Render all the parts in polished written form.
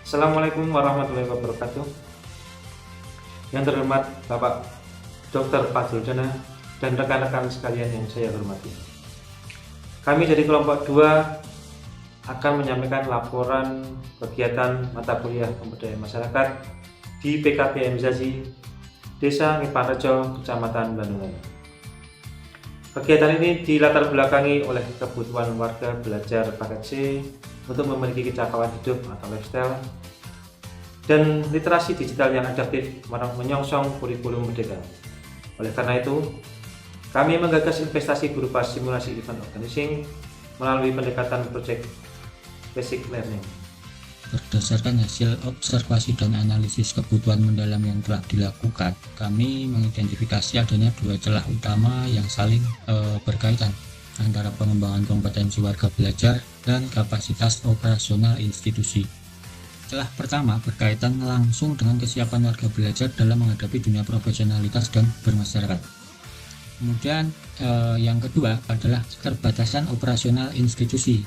Assalamualaikum warahmatullahi wabarakatuh. Yang terhormat Bapak Dr. Fadzul Dana dan rekan-rekan sekalian yang saya hormati. Kami dari kelompok 2 akan menyampaikan laporan kegiatan mata kuliah pemberdayaan masyarakat di PKBMizazi Desa Ngipanrejo, Kecamatan Bandungan. Kegiatan ini dilatar belakangi oleh kebutuhan warga belajar paket C untuk memiliki kecakapan hidup atau lifestyle dan literasi digital yang adaptif menyongsong kurikulum merdeka. Oleh karena itu, kami menggagas investasi berupa simulasi event organizing melalui pendekatan project basic learning. Berdasarkan hasil observasi dan analisis kebutuhan mendalam yang telah dilakukan, kami mengidentifikasi adanya 2 celah utama yang saling berkaitan antara pengembangan kompetensi warga belajar dan kapasitas operasional institusi. Celah pertama berkaitan langsung dengan kesiapan warga belajar dalam menghadapi dunia profesionalitas dan bermasyarakat. Kemudian yang kedua adalah keterbatasan operasional institusi.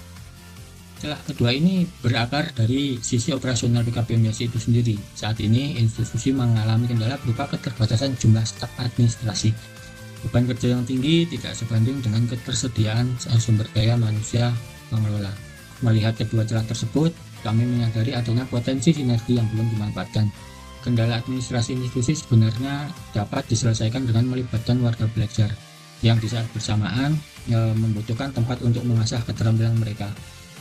Celah kedua ini berakar dari sisi operasional PKBMizazi itu sendiri. Saat ini institusi mengalami kendala berupa keterbatasan jumlah staf administrasi. Beban kerja yang tinggi tidak sebanding dengan ketersediaan sumber daya manusia pengelola. Melihat kedua celah tersebut, kami menyadari adanya potensi sinergi yang belum dimanfaatkan. Kendala administrasi institusi sebenarnya dapat diselesaikan dengan melibatkan warga belajar yang di saat bersamaan membutuhkan tempat untuk mengasah keterampilan mereka.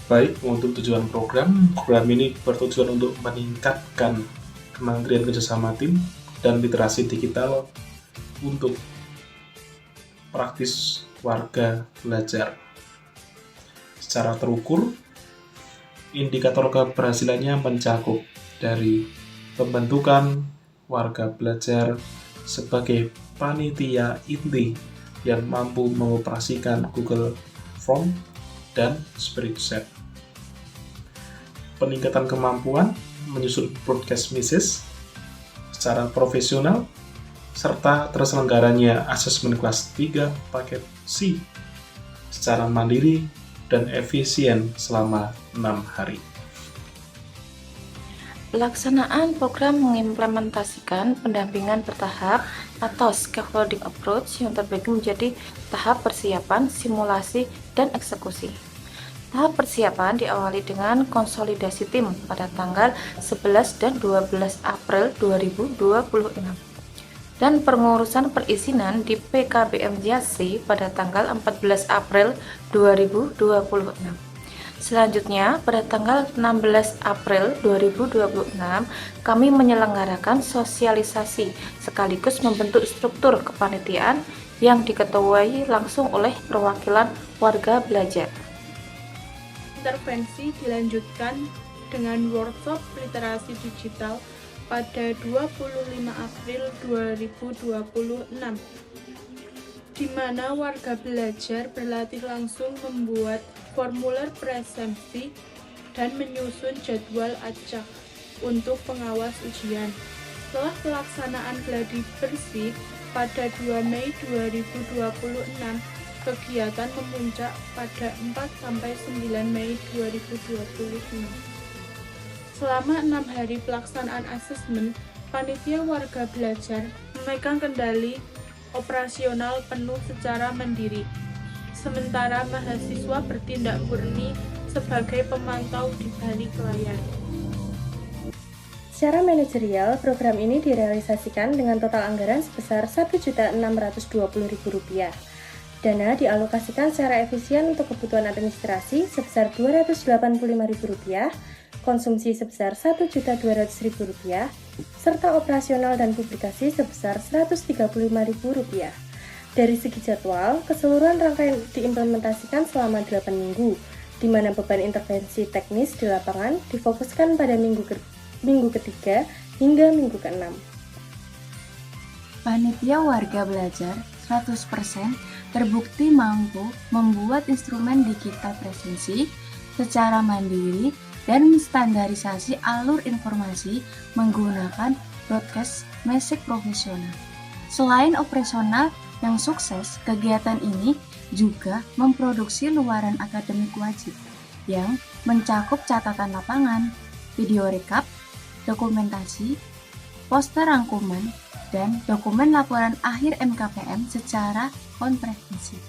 Baik, untuk tujuan program ini bertujuan untuk meningkatkan kemandirian kerjasama tim dan literasi digital untuk praktis warga belajar. Secara terukur, indikator keberhasilannya mencakup dari pembentukan warga belajar sebagai panitia inti yang mampu mengoperasikan Google Form dan spreadsheet. Peningkatan kemampuan menyusun broadcast message secara profesional, serta terselenggaranya asesmen kelas 3 paket C secara mandiri dan efisien selama 6 hari. Pelaksanaan program mengimplementasikan pendampingan bertahap atau scaffolding approach yang terbagi menjadi tahap persiapan, simulasi, dan eksekusi. Tahap persiapan diawali dengan konsolidasi tim pada tanggal 11 dan 12 April 2026 dan pengurusan perizinan di PKBMizazi pada tanggal 14 April 2026. Selanjutnya, pada tanggal 16 April 2026, kami menyelenggarakan sosialisasi sekaligus membentuk struktur kepanitiaan yang diketuai langsung oleh perwakilan warga belajar. Intervensi dilanjutkan dengan workshop literasi digital pada 25 April 2026, di mana warga belajar berlatih langsung membuat formulir presensi dan menyusun jadwal acak untuk pengawas ujian. Setelah pelaksanaan gladi bersih pada 2 Mei 2026, kegiatan memuncak pada 4-9 Mei 2026. Selama 6 hari pelaksanaan asesmen, panitia warga belajar memegang kendali operasional penuh secara mandiri, sementara mahasiswa bertindak murni sebagai pemantau di balik layar. Secara manajerial, program ini direalisasikan dengan total anggaran sebesar Rp1.620.000. Dana dialokasikan secara efisien untuk kebutuhan administrasi sebesar Rp285.000, konsumsi sebesar Rp1.200.000, serta operasional dan publikasi sebesar Rp135.000. Dari segi jadwal, keseluruhan rangkaian diimplementasikan selama 8 minggu, di mana beban intervensi teknis di lapangan difokuskan pada minggu ketiga hingga minggu ke-6. Panitia warga belajar 100% terbukti mampu membuat instrumen digital presensi secara mandiri dan menstandarisasi alur informasi menggunakan broadcast message profesional. Selain operasional yang sukses, kegiatan ini juga memproduksi luaran akademik wajib yang mencakup catatan lapangan, video rekap, dokumentasi, poster rangkuman, dan dokumen laporan akhir MKPM secara komprehensif.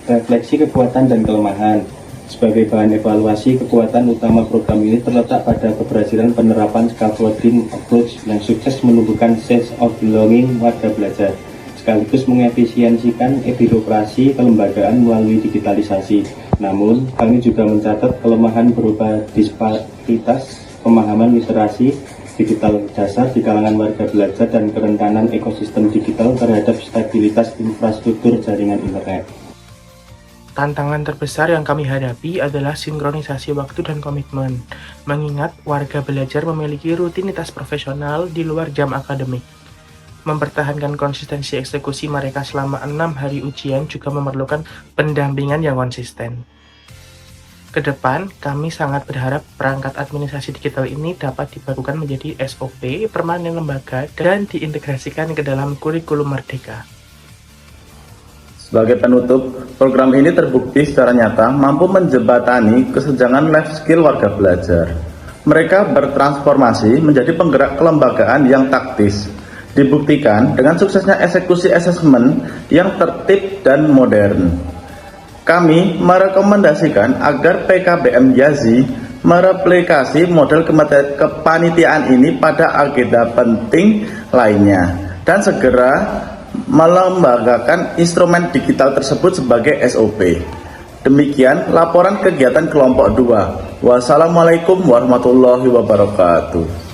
Refleksi kekuatan dan kelemahan. Sebagai bahan evaluasi, kekuatan utama program ini terletak pada keberhasilan penerapan scaffolding approach yang sukses menumbuhkan sense of belonging warga belajar, sekaligus mengefisiensikan birokrasi kelembagaan melalui digitalisasi. Namun, kami juga mencatat kelemahan berupa disparitas pemahaman literasi digital dasar di kalangan warga belajar dan kerentanan ekosistem digital terhadap stabilitas infrastruktur jaringan internet. Tantangan terbesar yang kami hadapi adalah sinkronisasi waktu dan komitmen, mengingat warga belajar memiliki rutinitas profesional di luar jam akademik. Mempertahankan konsistensi eksekusi mereka selama 6 hari ujian juga memerlukan pendampingan yang konsisten. Kedepan, kami sangat berharap perangkat administrasi digital ini dapat dibakukan menjadi SOP, permanen lembaga, dan diintegrasikan ke dalam kurikulum Merdeka. Sebagai penutup, program ini terbukti secara nyata mampu menjembatani kesenjangan life skill warga belajar. Mereka bertransformasi menjadi penggerak kelembagaan yang taktis. Dibuktikan dengan suksesnya eksekusi asesmen yang tertib dan modern. Kami merekomendasikan agar PKBM Yazi mereplikasi model kepanitiaan ini pada agenda penting lainnya dan segera melembagakan instrumen digital tersebut sebagai SOP. Demikian laporan kegiatan kelompok 2. Wassalamualaikum warahmatullahi wabarakatuh.